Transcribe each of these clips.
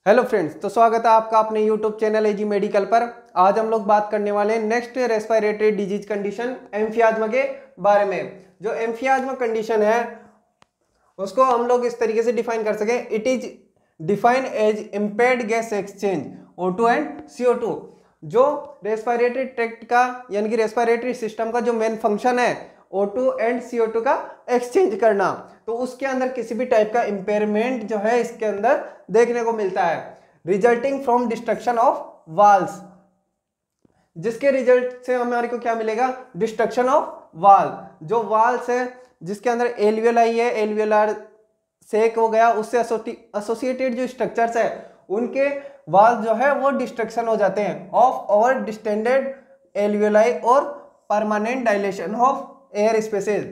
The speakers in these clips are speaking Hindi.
हेलो फ्रेंड्स, तो स्वागत है आपका अपने यूट्यूब चैनल एजी मेडिकल पर। आज हम लोग बात करने वाले हैं नेक्स्ट रेस्पिरेटरी डिजीज कंडीशन एम्फियाज्मा के बारे में। जो एम्फियाज्मा कंडीशन है उसको हम लोग इस तरीके से डिफाइन कर सके। It is defined as impaired gas exchange O2 and CO2। जो रेस्पिरेटरी ट्रैक्ट का यानी कि रेस्पिरेटरी सिस्टम का जो मेन फंक्शन है O2 एंड CO2 का एक्सचेंज करना, तो उसके अंदर किसी भी टाइप का इंपेयरमेंट जो है इसके अंदर देखने को मिलता है, resulting from destruction of walls. जिसके रिजल्ट से हमारे को क्या मिलेगा? डिस्ट्रक्शन ऑफ वाल। जो वाल्स है जिसके अंदर एल्वियोलाई है, एल्वियोलार सेक हो गया, उससे एसोसिएटेड जो स्ट्रक्चर्स है उनके वाल जो है वो डिस्ट्रक्शन हो जाते हैं ऑफ ओवर डिस्टेंडेड एल्वियोलाई और permanent dilatation of air spaces.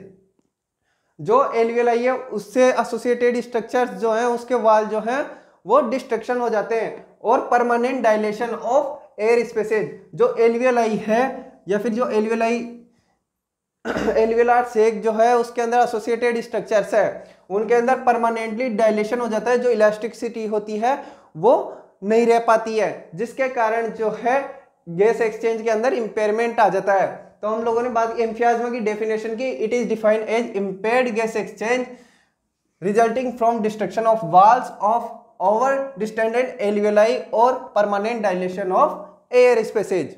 जो एल्वियोलाई है उससे एसोसिएटेड स्ट्रक्चर्स जो हैं उसके वाल जो हैं वो डिस्ट्रक्शन हो जाते हैं और permanent dilatation of air spaces. जो एल्वियोलाई है या फिर जो एल्वियोलाई एल्वियोलार सेक जो है उसके अंदर एसोसिएटेड स्ट्रक्चर्स है उनके अंदर परमानेंटली डायलेशन हो जाता है। जो इलास्टिसिटी होती है वो नहीं रह पाती है, जिसके कारण जो है गैस एक्सचेंज के अंदर इंपेयरमेंट आ जाता है। तो हम लोगों ने बात एम्फियाज्मा की डेफिनेशन की। It is defined as impaired gas exchange resulting from destruction of walls of over distended alveoli और permanent dilatation of air spaces.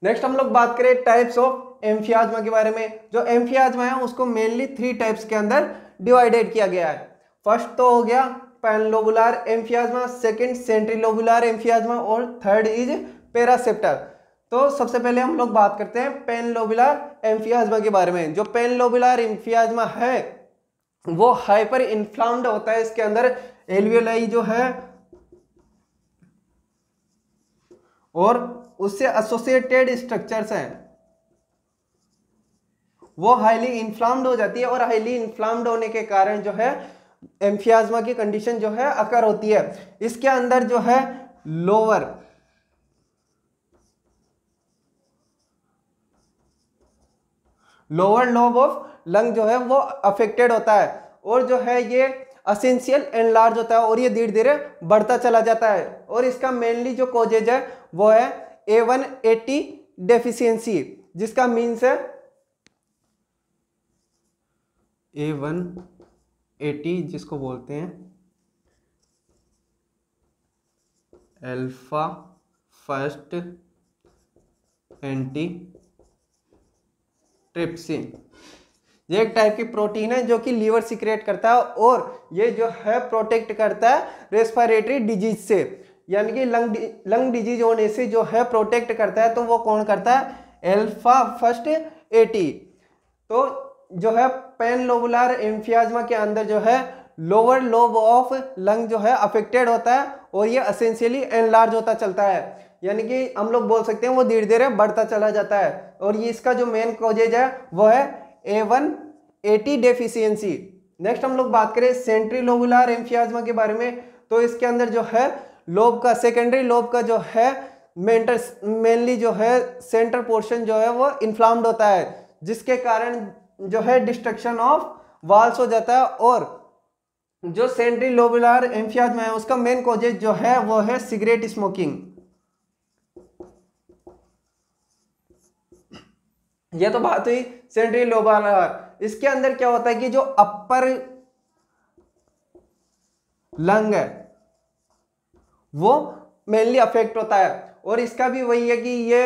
Next हम लोग बात करें टाइप्स ऑफ एम्फियाज्मा के बारे में। जो एम्फियाज्मा है उसको मेनली 3 टाइप्स के अंदर डिवाइडेड किया गया है। फर्स्ट तो हो गया पैनलोबुलर एम्फियाज्मा, सेकंड सेंट्रीलोबुलर एम्फियाज्मा और थर्ड इज पेरासेप्टल। तो सबसे पहले हम लोग बात करते हैं पैनलोबुलर एम्फियाज्मा के बारे में। जो पैनलोबुलर एम्फियाज्मा है वो हाइपर इन्फ्लाम्ड होता है। इसके अंदर एल्वियोलाई जो है और उससे एसोसिएटेड स्ट्रक्चर्स हैं वो हाईली इन्फ्लाम्ड हो जाती है और हाईली इन्फ्लाम्ड होने के कारण जो है एम्फियाज्मा की कंडीशन जो है अकर होती है। इसके अंदर जो है लोअर लोब ऑफ लंग जो है वो अफेक्टेड होता है और जो है ये असेंशियल एनलार्ज होता है और ये धीरे धीरे बढ़ता चला जाता है। और इसका मेनली जो कॉजेज है वो है A180 डेफिशिएंसी, जिसका मीन्स है A180 जिसको बोलते हैं अल्फा फर्स्ट एंटी ट्रिप्सिन। ये एक टाइप की प्रोटीन है जो कि लीवर सीक्रेट करता है और ये जो है प्रोटेक्ट करता है रेस्पिरेटरी डिजीज से, यानी कि लंग डिजीज होने से जो है प्रोटेक्ट करता है। तो वो कौन करता है? Alpha first 80। तो जो है पैनलोबुलर एम्फियाज्मा के अंदर जो है लोअर लोब ऑफ लंग जो है अफेक्टेड होता है और ये एसेंशियली एनलार्ज होता चलता है, यानी कि हम लोग बोल सकते हैं वो धीरे धीरे बढ़ता चला जाता है। और ये इसका जो मेन कॉजेज है वो है A180 डेफिशिएंसी। नेक्स्ट हम लोग बात करें सेंट्रीलोबुलर एम्फियाज्मा के बारे में। तो इसके अंदर जो है लोब का सेकेंडरी लोब का जो है मेनली जो है सेंटर पोर्शन जो है वो इन्फ्लाम्ड होता है, जिसके कारण जो है डिस्ट्रक्शन ऑफ वाल्स हो जाता है। और जो सेंट्रीलोबुलर एम्फियाज्मा है उसका मेन कॉजेज जो है वो है सिगरेट स्मोकिंग। ये तो बात हुई सेंट्रीलोबुलर। इसके अंदर क्या होता है कि जो अपर लंग है वो मेनली अफेक्ट होता है और इसका भी वही है कि ये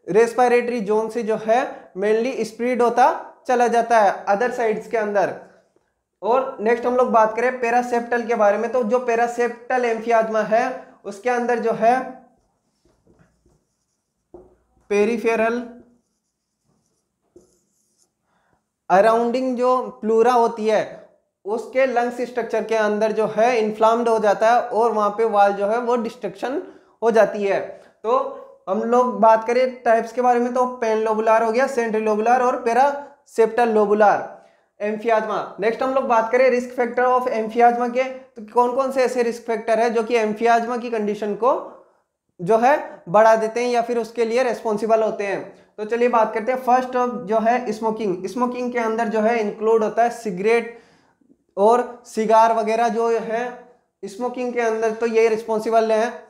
रेस्पिरेटरी जोन से जो है मेनली स्प्रेड होता चला जाता है अदर साइड्स के अंदर। और नेक्स्ट हम लोग बात करें पेरासेप्टल के बारे में। तो जो पेरासेप्टल एम्फियाज्मा है उसके अंदर जो है पेरिफेरल अराउंडिंग जो प्लूरा होती है उसके लंग्स स्ट्रक्चर के अंदर जो है इन्फ्लाम्ड हो जाता है और वहां पे वाल जो है वो डिस्ट्रक्शन हो जाती है। तो हम लोग बात करें टाइप्स के बारे में तो पैनलोबुलर हो गया, सेंट्रीलोबुलर और पेरासेप्टल लोबुलर एम्फियाज्मा। नेक्स्ट हम लोग बात करें रिस्क फैक्टर ऑफ एम्फियाज्मा के। तो कौन कौन से ऐसे रिस्क फैक्टर है जो कि एम्फियाज्मा की कंडीशन को जो है बढ़ा देते हैं या फिर उसके लिए रेस्पॉन्सिबल होते हैं। तो चलिए बात करते हैं। फर्स्ट जो है स्मोकिंग। स्मोकिंग के अंदर जो है इंक्लूड होता है सिगरेट और सिगार वगैरह जो है स्मोकिंग के अंदर तो ये रिस्पॉन्सिबल है।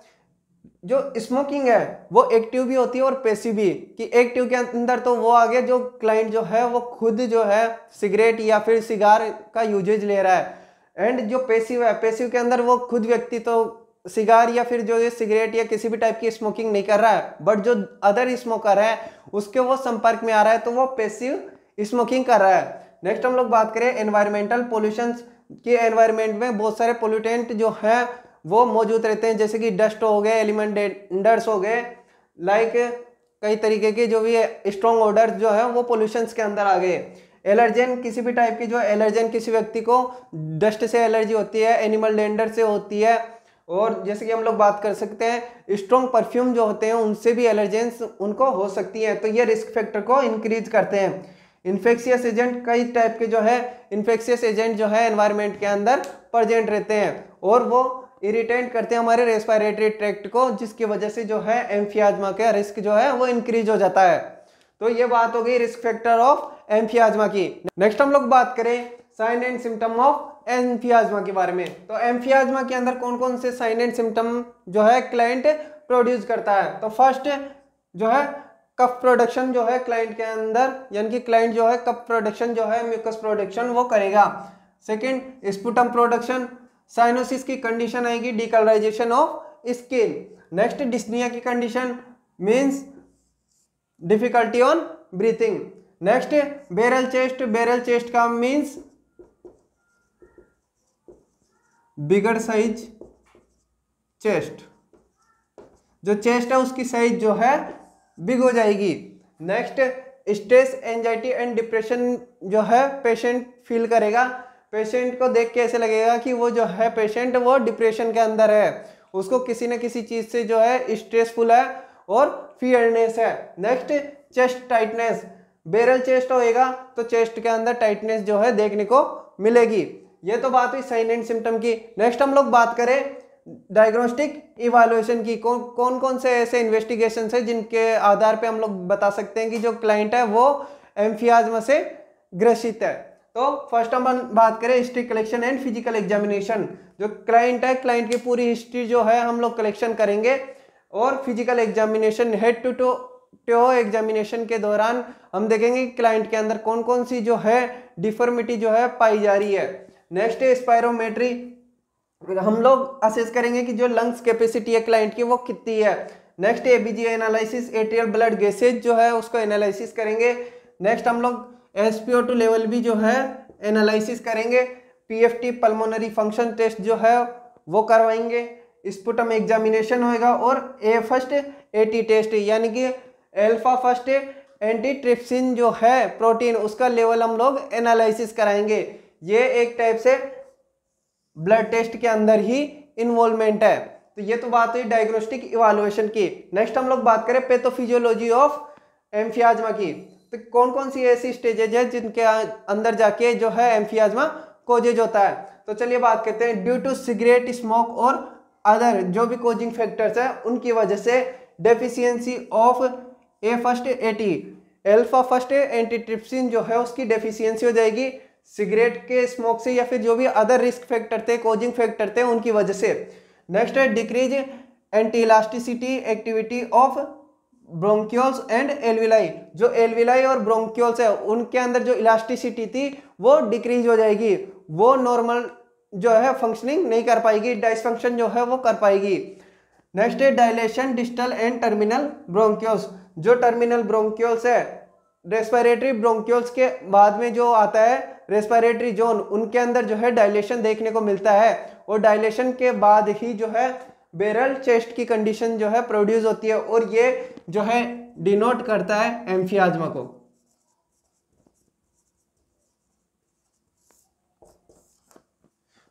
जो स्मोकिंग है वो एक्टिव भी होती है और पैसिव भी, कि एक्टिव के अंदर तो वो आ गया जो क्लाइंट जो है वो खुद जो है सिगरेट या फिर सिगार का यूजेज ले रहा है, एंड जो पैसिव है, पैसिव के अंदर वो खुद व्यक्ति तो सिगार या फिर जो ये सिगरेट या किसी भी टाइप की स्मोकिंग नहीं कर रहा है, बट जो अदर स्मोकर है उसके वो संपर्क में आ रहा है, तो वो पैसिव स्मोकिंग कर रहा है। नेक्स्ट हम लोग बात करें एनवायरमेंटल पोल्यूशन की। एनवायरमेंट में बहुत सारे पोल्यूटेंट जो है वो मौजूद रहते हैं, जैसे कि डस्ट हो गए, एलिमेंट्स हो गए, लाइक कई तरीके के जो भी स्ट्रॉन्ग ऑर्डर जो है वो पोल्यूशंस के अंदर आ गए। एलर्जेन, किसी भी टाइप की जो एलर्जेन, किसी व्यक्ति को डस्ट से एलर्जी होती है, एनिमल डेंडर से होती है, और जैसे कि हम लोग बात कर सकते हैं स्ट्रॉन्ग परफ्यूम जो होते हैं उनसे भी एलर्जेंस उनको हो सकती है, तो ये रिस्क फैक्टर को इंक्रीज करते हैं। इन्फेक्शियस एजेंट, कई टाइप के जो है इन्फेक्शियस एजेंट जो है एनवायरनमेंट के अंदर प्रेजेंट रहते हैं और वो इरिटेट करते हैं हमारे रेस्पिरेटरी ट्रैक्ट को, जिसकी वजह से जो है एम्फियाज्मा का रिस्क जो है वो इंक्रीज हो जाता है। तो ये बात हो गई रिस्क फैक्टर ऑफ एम्फियाज्मा की। नेक्स्ट हम लोग बात करें साइन एंड सिम्टम ऑफ एम्फियाज्मा के बारे में। तो एम्फियाज्मा के अंदर कौन कौन से साइन एंड सिम्टम जो है क्लाइंट प्रोड्यूस करता है। तो फर्स्ट जो है कफ प्रोडक्शन जो है क्लाइंट के अंदर, यानी कि क्लाइंट जो है कफ प्रोडक्शन जो है म्यूकस प्रोडक्शन वो करेगा। सेकंड स्पुटम प्रोडक्शन, साइनोसिस की कंडीशन आएगी, डिकलराइजेशन ऑफ स्किन। नेक्स्ट डिस्निया की condition means difficulty on breathing. Next barrel chest, barrel chest का मींस बिगर साइज चेस्ट, जो चेस्ट है उसकी साइज जो है बिग हो जाएगी। Next stress, anxiety and depression जो है पेशेंट फील करेगा, पेशेंट को देख के ऐसे लगेगा कि वो जो है पेशेंट वो डिप्रेशन के अंदर है, उसको किसी न किसी चीज से जो है स्ट्रेसफुल है और फियरनेस है। Next chest tightness, barrel chest होएगा तो चेस्ट के अंदर टाइटनेस जो है देखने को मिलेगी। ये तो बात हुई साइन एंड सिम्टम की। नेक्स्ट हम लोग बात करें डायग्नोस्टिक इवैल्यूएशन की। कौन कौन से ऐसे इन्वेस्टिगेशन है जिनके आधार पे हम लोग बता सकते हैं कि जो क्लाइंट है वो एम्फियाज्मा से ग्रसित है। तो फर्स्ट हम बात करें history collection and physical examination. जो क्लाइंट है, क्लाइंट की पूरी हिस्ट्री जो है हम लोग कलेक्शन करेंगे, और physical examination head to toe examination के दौरान हम देखेंगे कि क्लाइंट के अंदर कौन कौन सी जो है डिफॉर्मिटी जो है पाई जा रही है। नेक्स्ट है स्पायरोमेट्री, हम लोग असेस करेंगे कि जो लंग्स कैपेसिटी है क्लाइंट की वो कितनी है। Next ABG analysis, atrial blood gases जो है उसको एनालिसिस करेंगे। नेक्स्ट हम लोग SpO2 लेवल भी जो है एनालिसिस करेंगे। PFT पल्मोनरी फंक्शन टेस्ट जो है वो करवाएंगे। स्पुटम एग्जामिनेशन होएगा और फर्स्ट AT टेस्ट, यानी कि अल्फा फर्स्ट एंटीट्रिप्सिन जो है प्रोटीन उसका लेवल हम लोग एनालिसिस कराएंगे। ये एक टाइप से ब्लड टेस्ट के अंदर ही इन्वॉल्वमेंट है। तो ये तो बात हुई डायग्नोस्टिक इवैल्यूएशन की। नेक्स्ट हम लोग बात करें पैथोफिजियोलॉजी ऑफ एम्फियाज्मा की। तो कौन कौन सी ऐसी स्टेजेज है जिनके अंदर जाके जो है एम्फियाज्मा कोजेज होता है। तो चलिए बात करते हैं। ड्यू टू सिगरेट स्मोक और अदर जो भी कोजिंग फैक्टर्स है उनकी वजह से deficiency of first AT alpha first antitrypsin जो है उसकी डेफिशिएंसी हो जाएगी सिगरेट के स्मोक से या फिर जो भी अदर रिस्क फैक्टर थे, कोजिंग फैक्टर थे, उनकी वजह से। नेक्स्ट है decrease anti elasticity activity of bronchioles and alveoli. जो एल्विलाई और ब्रोंक्यूल्स है उनके अंदर जो इलास्टिसिटी थी वो डिक्रीज हो जाएगी, वो नॉर्मल जो है फंक्शनिंग नहीं कर पाएगी, डिसफंक्शन जो है वो कर पाएगी। नेक्स्ट है dilation distal end terminal bronchioles. जो टर्मिनल ब्रोंक्यूल्स है रेस्पिरेटरी ब्रोंक्यूल्स के बाद में जो आता है रेस्पिरेटरी जोन, उनके अंदर जो है डायलेशन देखने को मिलता है, और डायलेशन के बाद ही जो है बैरल चेस्ट की कंडीशन जो है प्रोड्यूस होती है, और ये जो है डिनोट करता है एम्फियाज्मा को।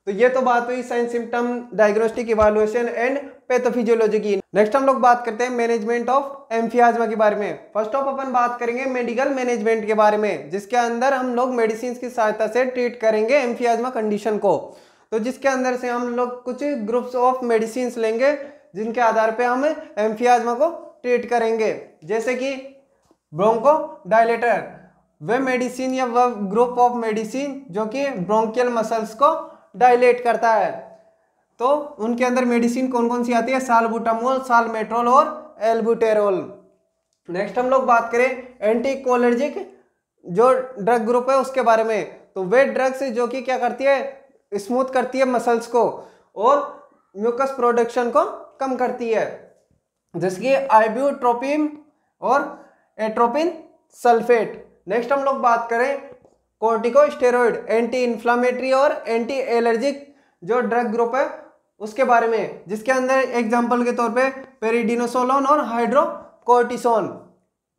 तो ये तो बात हुई sign symptom, diagnostic evaluation and pathophysiology की। नेक्स्ट हम लोग बात करते हैं मैनेजमेंट ऑफ एम्फियाज्मा के बारे में। फर्स्ट ऑफ अपन बात करेंगे मेडिकल मैनेजमेंट के बारे में, जिसके अंदर हम लोग मेडिसिन की सहायता से ट्रीट करेंगे एम्फियाज्मा कंडीशन को। तो जिसके अंदर से हम लोग कुछ ग्रुप्स ऑफ मेडिसिन लेंगे जिनके आधार पे हम एम्फियाज्मा को ट्रीट करेंगे, जैसे कि ब्रोंको डायलेटर, वह मेडिसिन या वह ग्रुप ऑफ मेडिसिन जो कि ब्रोंकियल मसल्स को डायलेट करता है। तो उनके अंदर मेडिसिन कौन कौन सी आती है, सालबुटामोल, सालमेट्रोल और एल्बुटेरोल। नेक्स्ट हम लोग बात करें एंटीकोलर्जिक जो ड्रग ग्रुप है उसके बारे में, तो वे ड्रग्स जो कि क्या करती है, स्मूथ करती है मसल्स को और म्यूकस प्रोडक्शन को कम करती है, जैसे कि आइब्यूट्रोपिन और एट्रोपिन सल्फेट। नेक्स्ट हम लोग बात करें कॉर्टिकोस्टेरॉइड, एंटी इन्फ्लामेटरी और एंटी एलर्जिक जो ड्रग ग्रुप है उसके बारे में, जिसके अंदर एग्जांपल के तौर पे पेरिडिनोसोलोन और hydrocortisone.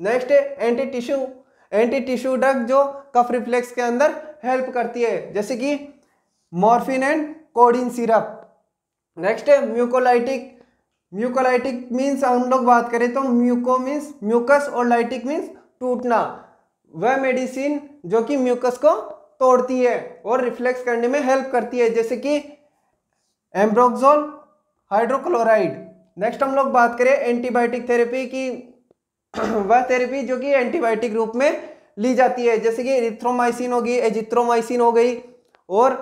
Next anti tissue drug जो कफ रिफ्लेक्स के अंदर हेल्प करती है, जैसे कि morphine and coding syrup. Next mucolytic means हम लोग बात करें तो म्यूको मीन्स म्यूकस और लाइटिक मीन्स टूटना, वह मेडिसिन जो कि म्यूकस को तोड़ती है और रिफ्लेक्स करने में हेल्प करती है, जैसे कि एम्ब्रोक्सोल हाइड्रोक्लोराइड। नेक्स्ट हम लोग बात करें एंटीबायोटिक थेरेपी की, वह थेरेपी जो कि एंटीबायोटिक रूप में ली जाती है, जैसे कि एरिथ्रोमाइसिन होगी, एजिथ्रोमाइसिन हो गई, और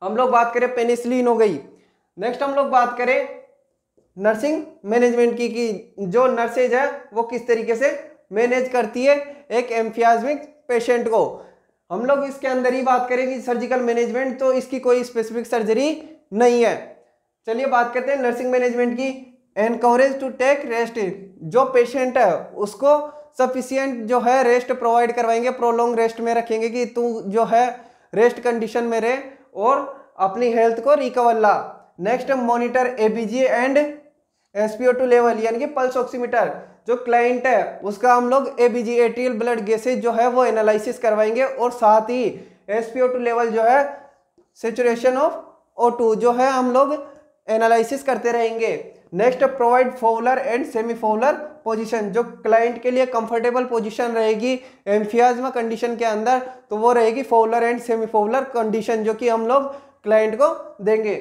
हम लोग बात करें पेनिसिलिन हो गई। नेक्स्ट हम लोग बात करें नर्सिंग मैनेजमेंट की कि जो नर्सेज है वो किस तरीके से मैनेज करती है एक एम्फियाज्मिक पेशेंट को। हम लोग इसके अंदर ही बात करें कि सर्जिकल मैनेजमेंट, तो इसकी कोई स्पेसिफिक सर्जरी नहीं है। चलिए बात करते हैं नर्सिंग मैनेजमेंट की। एनकरेज टू टेक रेस्ट, जो पेशेंट है उसको सफिशिएंट जो है रेस्ट प्रोवाइड करवाएंगे, प्रोलॉन्ग रेस्ट में रखेंगे कि तू जो है रेस्ट कंडीशन में रहे और अपनी हेल्थ को रिकवर ला। Next monitor ABG and SpO2 level, यानी कि पल्स ऑक्सीमीटर, जो क्लाइंट है उसका हम लोग एबीजी एट्रियल ब्लड गैसेज जो है वो एनालिसिस करवाएंगे, और साथ ही SpO2 लेवल जो है सेचुरेशन ऑफ O2 जो है हम लोग एनालिसिस करते रहेंगे। Next provide Fowler and semi Fowler position, जो क्लाइंट के लिए कंफर्टेबल पोजीशन रहेगी एम्फियाज्मा कंडीशन के अंदर, तो वो रहेगी Fowler and semi Fowler condition, जो कि हम लोग क्लाइंट को देंगे।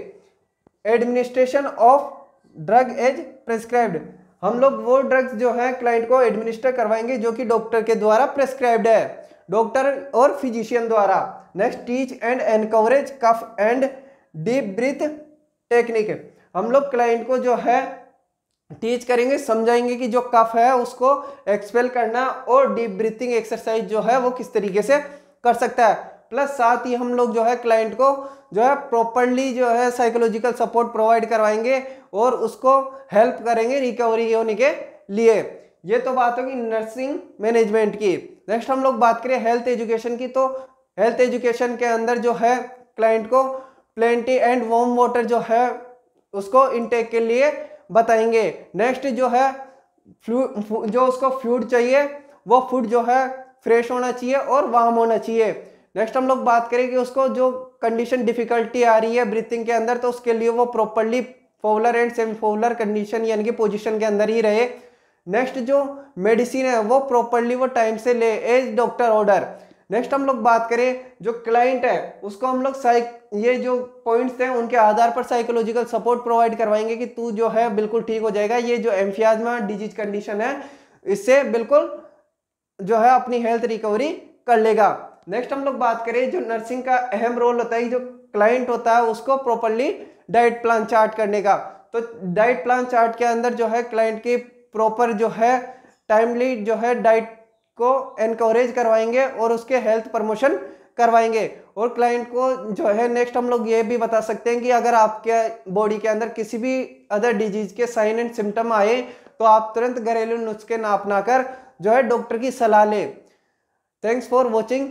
Administration of drug as prescribed, हम लोग वो ड्रग्स जो है क्लाइंट को एडमिनिस्टर करवाएंगे जो कि डॉक्टर के द्वारा प्रेस्क्राइब्ड है, डॉक्टर और फिजिशियन द्वारा। Next teach and encourage cough and deep breath technique, हम लोग क्लाइंट को जो है टीच करेंगे, समझाएंगे कि जो कफ है उसको एक्सपेल करना और डीप ब्रीथिंग एक्सरसाइज जो है वो किस तरीके से कर सकता है। प्लस साथ ही हम लोग जो है क्लाइंट को जो है प्रॉपरली जो है साइकोलॉजिकल सपोर्ट प्रोवाइड करवाएंगे और उसको हेल्प करेंगे रिकवरी होने के लिए। ये तो बात होगी नर्सिंग मैनेजमेंट की। नेक्स्ट हम लोग बात करें हेल्थ एजुकेशन की, तो हेल्थ एजुकेशन के अंदर जो है क्लाइंट को प्लेंटी एंड वार्म वाटर जो है उसको इनटेक के लिए बताएंगे। नेक्स्ट जो है जो उसको फूड चाहिए वो फूड जो है फ्रेश होना चाहिए और वार्म होना चाहिए। नेक्स्ट हम लोग बात करें कि उसको जो कंडीशन डिफिकल्टी आ रही है ब्रीथिंग के अंदर, तो उसके लिए वो properly फॉउलर and semi Fowler condition यानी कि पोजीशन के अंदर ही रहे। नेक्स्ट जो मेडिसिन है वो प्रॉपरली वो टाइम से ले एज डॉक्टर ऑर्डर। नेक्स्ट हम लोग बात करें जो क्लाइंट है उसको हम लोग ये जो पॉइंट्स हैं उनके आधार पर साइकोलॉजिकल सपोर्ट प्रोवाइड करवाएंगे कि तू जो है बिल्कुल ठीक हो जाएगा, ये जो एम्फियाज्मा डिजीज कंडीशन है इससे बिल्कुल जो है अपनी हेल्थ रिकवरी कर लेगा। नेक्स्ट हम लोग बात करें जो नर्सिंग का अहम रोल होता है, जो क्लाइंट होता है उसको प्रॉपरली डाइट प्लान चार्ट करने का। तो डाइट प्लान चार्ट के अंदर जो है क्लाइंट की प्रॉपर जो है टाइमली जो है डाइट को एनकरेज करवाएंगे और उसके हेल्थ प्रमोशन करवाएंगे। और क्लाइंट को जो है नेक्स्ट हम लोग ये भी बता सकते हैं कि अगर आपके बॉडी के अंदर किसी भी अदर डिजीज के साइन एंड सिम्टम आए तो आप तुरंत घरेलू नुस्खे ना अपना कर जो है डॉक्टर की सलाह लें। Thanks for watching.